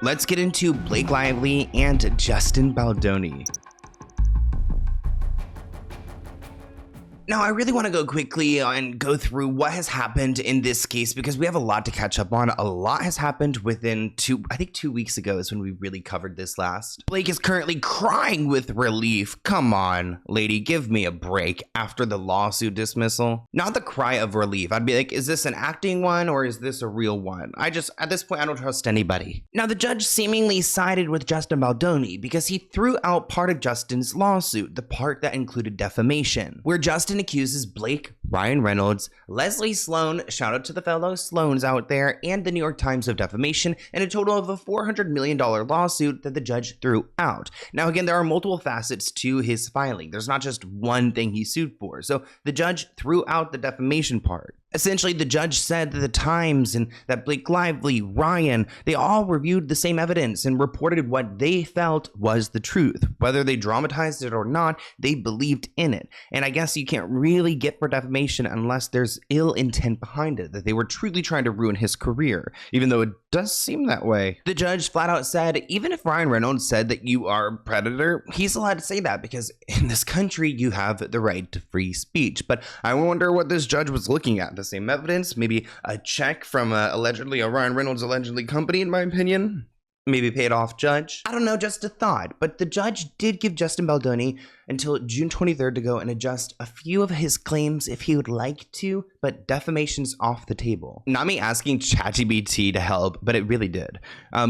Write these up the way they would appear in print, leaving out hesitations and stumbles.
let's get into Blake Lively and Justin Baldoni. Now, I really want to go quickly and go through what has happened in this case because we have a lot to catch up on. A lot has happened within 2 weeks ago is when we really covered this last. Blake is currently crying with relief. Come on, lady, give me a break after the lawsuit dismissal. Not the cry of relief. I'd be like, is this an acting one or is this a real one? At this point, I don't trust anybody. Now, the judge seemingly sided with Justin Baldoni because he threw out part of Justin's lawsuit, the part that included defamation, where Justin accuses Blake, Ryan Reynolds, Leslie Sloan, shout out to the fellow Sloans out there, and the New York Times of defamation in a total of a $400 million lawsuit that the judge threw out. Now, again, there are multiple facets to his filing. There's not just one thing he sued for. So the judge threw out the defamation part. Essentially, the judge said that the Times and that Blake Lively, Ryan, they all reviewed the same evidence and reported what they felt was the truth. Whether they dramatized it or not, they believed in it. And I guess you can't really get for defamation unless there's ill intent behind it, that they were truly trying to ruin his career, even though it does seem that way. The judge flat out said, even if Ryan Reynolds said that you are a predator, he's allowed to say that because in this country, you have the right to free speech. But I wonder what this judge was looking at. The same evidence, maybe a check from allegedly a Ryan Reynolds company, in my opinion. Maybe paid off judge. I don't know, just a thought. But the judge did give Justin Baldoni until June 23rd to go and adjust a few of his claims if he would like to, but defamation's off the table. Not me asking ChatGPT to help, but it really did.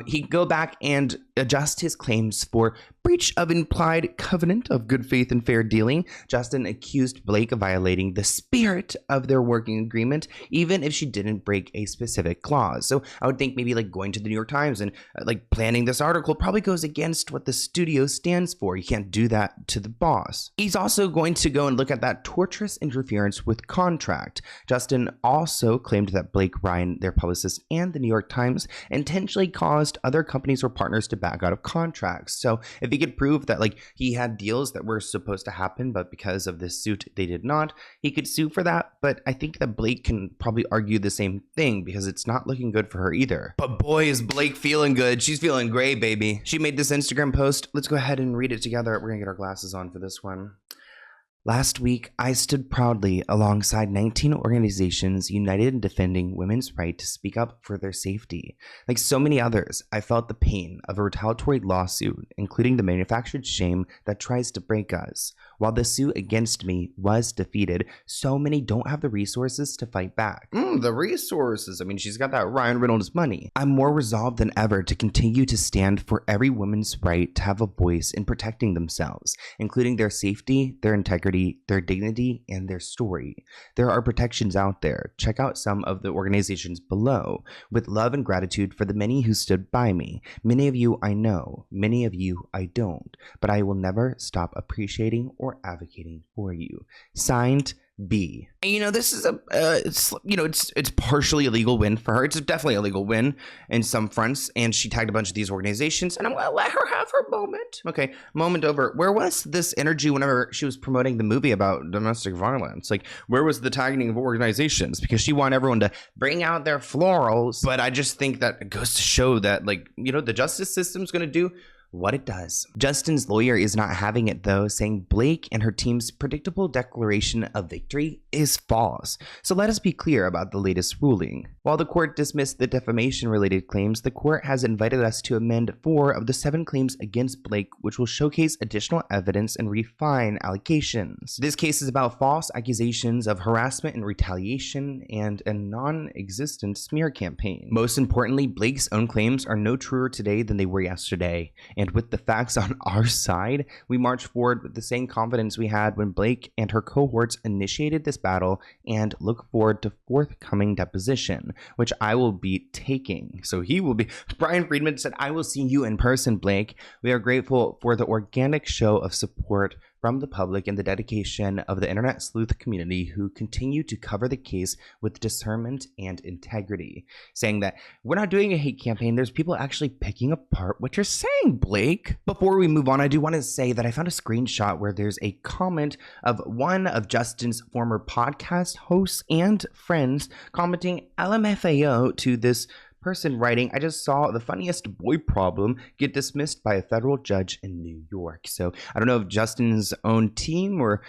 He could go back and adjust his claims for breach of implied covenant of good faith and fair dealing. Justin accused Blake of violating the spirit of their working agreement, even if she didn't break a specific clause. So I would think maybe like going to the New York Times and like planning this article probably goes against what the studio stands for. You can't do that to the boss. He's also going to go and look at that torturous interference with contract. Justin also claimed that Blake, Ryan, their publicist, and the New York Times intentionally caused other companies or partners to back out of contracts. So if he could prove that like he had deals that were supposed to happen, but because of this suit, they did not, he could sue for that. But I think that Blake can probably argue the same thing because it's not looking good for her either. But boy, is Blake feeling good. She's feeling great, baby. She made this Instagram post. Let's go ahead and read it together. We're gonna get our glasses on for this one. Last week, I stood proudly alongside 19 organizations united in defending women's right to speak up for their safety. Like so many others, I felt the pain of a retaliatory lawsuit, including the manufactured shame that tries to break us. While the suit against me was defeated, so many don't have the resources to fight back. The resources. I mean, she's got that Ryan Reynolds money. I'm more resolved than ever to continue to stand for every woman's right to have a voice in protecting themselves, including their safety, their integrity, their dignity, and their story. There are protections out there. Check out some of the organizations below. With love and gratitude for the many who stood by me. Many of you I know, many of you I don't, but I will never stop appreciating or advocating for you. Signed, B. And you know, this is it's partially a legal win for her. It's definitely a legal win in some fronts, and she tagged a bunch of these organizations, and I'm gonna let her have her moment. Okay, moment over. Where was this energy whenever she was promoting the movie about domestic violence? Like, where was the tagging of organizations? Because she wanted everyone to bring out their florals, but I just think that it goes to show that, like, you know, the justice system's gonna do what it does. Justin's lawyer is not having it though, saying Blake and her team's predictable declaration of victory is false. So let us be clear about the latest ruling. While the court dismissed the defamation-related claims, the court has invited us to amend 4 of the 7 claims against Blake, which will showcase additional evidence and refine allegations. This case is about false accusations of harassment and retaliation and a non-existent smear campaign. Most importantly, Blake's own claims are no truer today than they were yesterday. And with the facts on our side, we march forward with the same confidence we had when Blake and her cohorts initiated this battle and look forward to forthcoming deposition, which I will be taking. So he will be. Brian Friedman said, I will see you in person, Blake. We are grateful for the organic show of support from the public and the dedication of the internet sleuth community who continue to cover the case with discernment and integrity, saying that we're not doing a hate campaign. There's people actually picking apart what you're saying, Blake. Before we move on, I do want to say that I found a screenshot where there's a comment of one of Justin's former podcast hosts and friends commenting LMFAO to this person writing, I just saw the funniest boy problem get dismissed by a federal judge in New York. So I don't know if Justin's own team or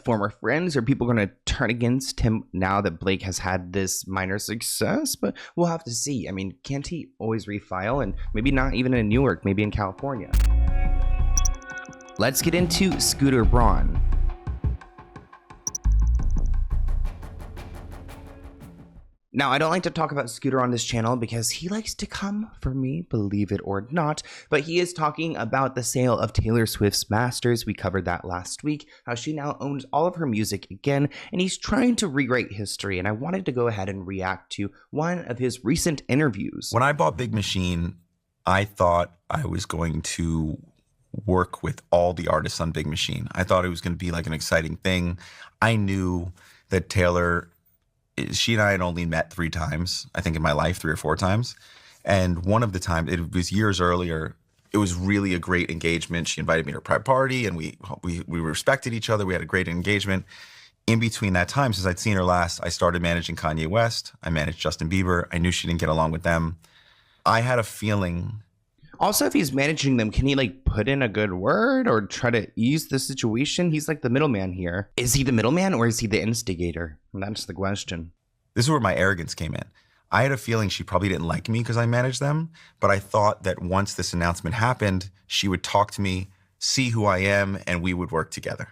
former friends or people going to turn against him now that Blake has had this minor success, but we'll have to see. I mean, can't he always refile? And maybe not even in New York, maybe in California. Let's get into Scooter Braun. Now, I don't like to talk about Scooter on this channel because he likes to come for me, believe it or not, but he is talking about the sale of Taylor Swift's masters. We covered that last week, how she now owns all of her music again, and he's trying to rewrite history, and I wanted to go ahead and react to one of his recent interviews. When I bought Big Machine, I thought I was going to work with all the artists on Big Machine. I thought it was going to be like an exciting thing. I knew that Taylor, she and I had only met 3 times, I think in my life, 3 or 4 times. And one of the times, it was years earlier, it was really a great engagement. She invited me to her private party and we respected each other. We had a great engagement. In between that time, since I'd seen her last, I started managing Kanye West. I managed Justin Bieber. I knew she didn't get along with them. I had a feeling. Also, if he's managing them, can he like put in a good word or try to ease the situation? He's like the middleman here. Is he the middleman or is he the instigator? That's the question. This is where my arrogance came in. I had a feeling she probably didn't like me because I managed them, but I thought that once this announcement happened, she would talk to me, see who I am, and we would work together.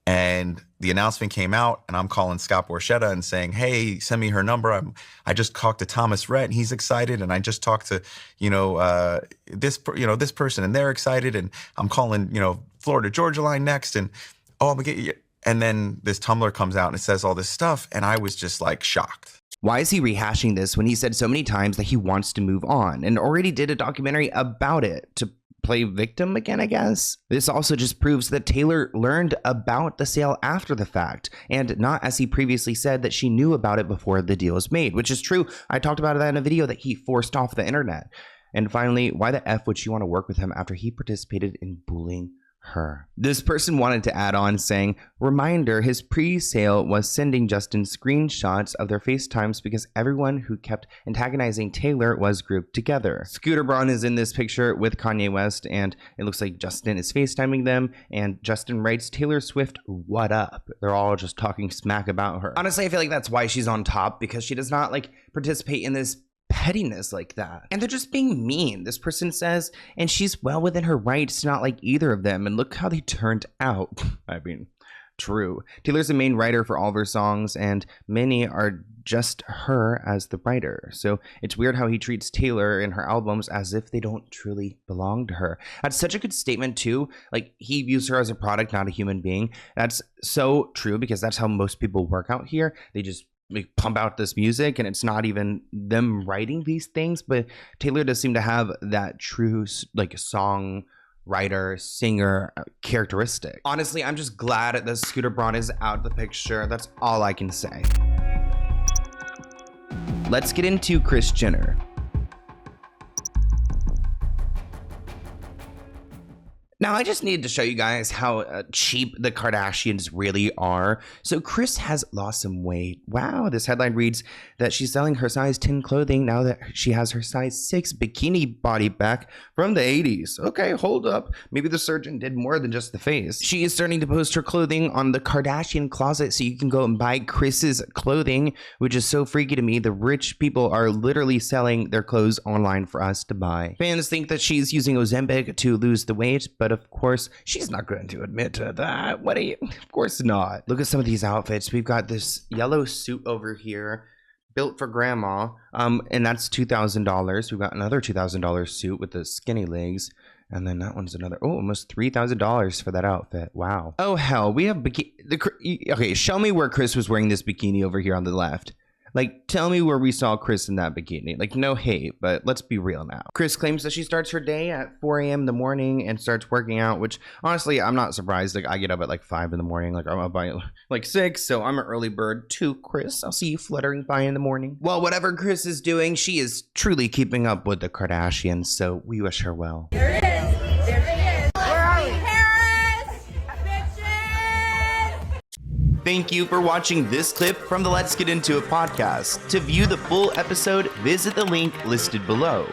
And the announcement came out, and I'm calling Scott Borchetta and saying, hey, send me her number. I just talked to Thomas Rhett, and he's excited. And I just talked to, this person, and they're excited. And I'm calling, Florida Georgia line next. And, oh, I'm going to get you. And then this Tumblr comes out, and it says all this stuff. And I was just, like, shocked. Why is he rehashing this when he said so many times that he wants to move on and already did a documentary about it to play victim again, I guess? This also just proves that Taylor learned about the sale after the fact and not, as he previously said, that she knew about it before the deal was made, which is true. I talked about that in a video that he forced off the internet. And finally, why the F would she want to work with him after he participated in bullying her? This person wanted to add on saying, reminder, his pre-sale was sending Justin screenshots of their FaceTimes because everyone who kept antagonizing Taylor was grouped together. Scooter Braun is in this picture with Kanye West, and it looks like Justin is FaceTiming them, and Justin writes, Taylor Swift, what up? They're all just talking smack about her. Honestly, I feel like that's why she's on top, because she does not participate in this pettiness like that. And they're just being mean, this person says, and she's well within her rights to not like either of them, and look how they turned out. I mean, true. Taylor's the main writer for all of her songs, and many are just her as the writer. So it's weird how he treats Taylor in her albums as if they don't truly belong to her. That's such a good statement too. Like, he views her as a product, not a human being. That's so true, because that's how most people work out here. They just pump out this music and it's not even them writing these things, but Taylor does seem to have that true songwriter, singer characteristic. Honestly, I'm just glad that Scooter Braun is out of the picture. That's all I can say. Let's get into Kris Jenner. Now, I just needed to show you guys how cheap the Kardashians really are. So Kris has lost some weight. Wow, this headline reads that she's selling her size 10 clothing now that she has her size 6 bikini body back from the 80s. Okay, hold up. Maybe the surgeon did more than just the face. She is starting to post her clothing on the Kardashian Closet, so you can go and buy Kris's clothing, which is so freaky to me. The rich people are literally selling their clothes online for us to buy. Fans think that she's using Ozempic to lose the weight, but of course, she's not going to admit to that. Of course not. Look at some of these outfits. We've got this yellow suit over here, built for grandma, and that's $2,000. We've got another $2,000 suit with the skinny legs, and then that one's another, almost $3,000 for that outfit. Wow. Oh, hell, we have okay, show me where Kris was wearing this bikini over here on the left. Like, tell me where we saw Kris in that bikini. Like, no hate, but let's be real now. Kris claims that she starts her day at 4 a.m. in the morning and starts working out, which honestly, I'm not surprised. Like, I get up at like 5 in the morning. Like, I'm up by like 6, so I'm an early bird too, Kris. I'll see you fluttering by in the morning. Well, whatever Kris is doing, she is truly keeping up with the Kardashians, so we wish her well. There it is. There she is. Where are we? Paris! Bitches! Thank you for watching this clip from the Let's Get Into It podcast. To view the full episode, visit the link listed below.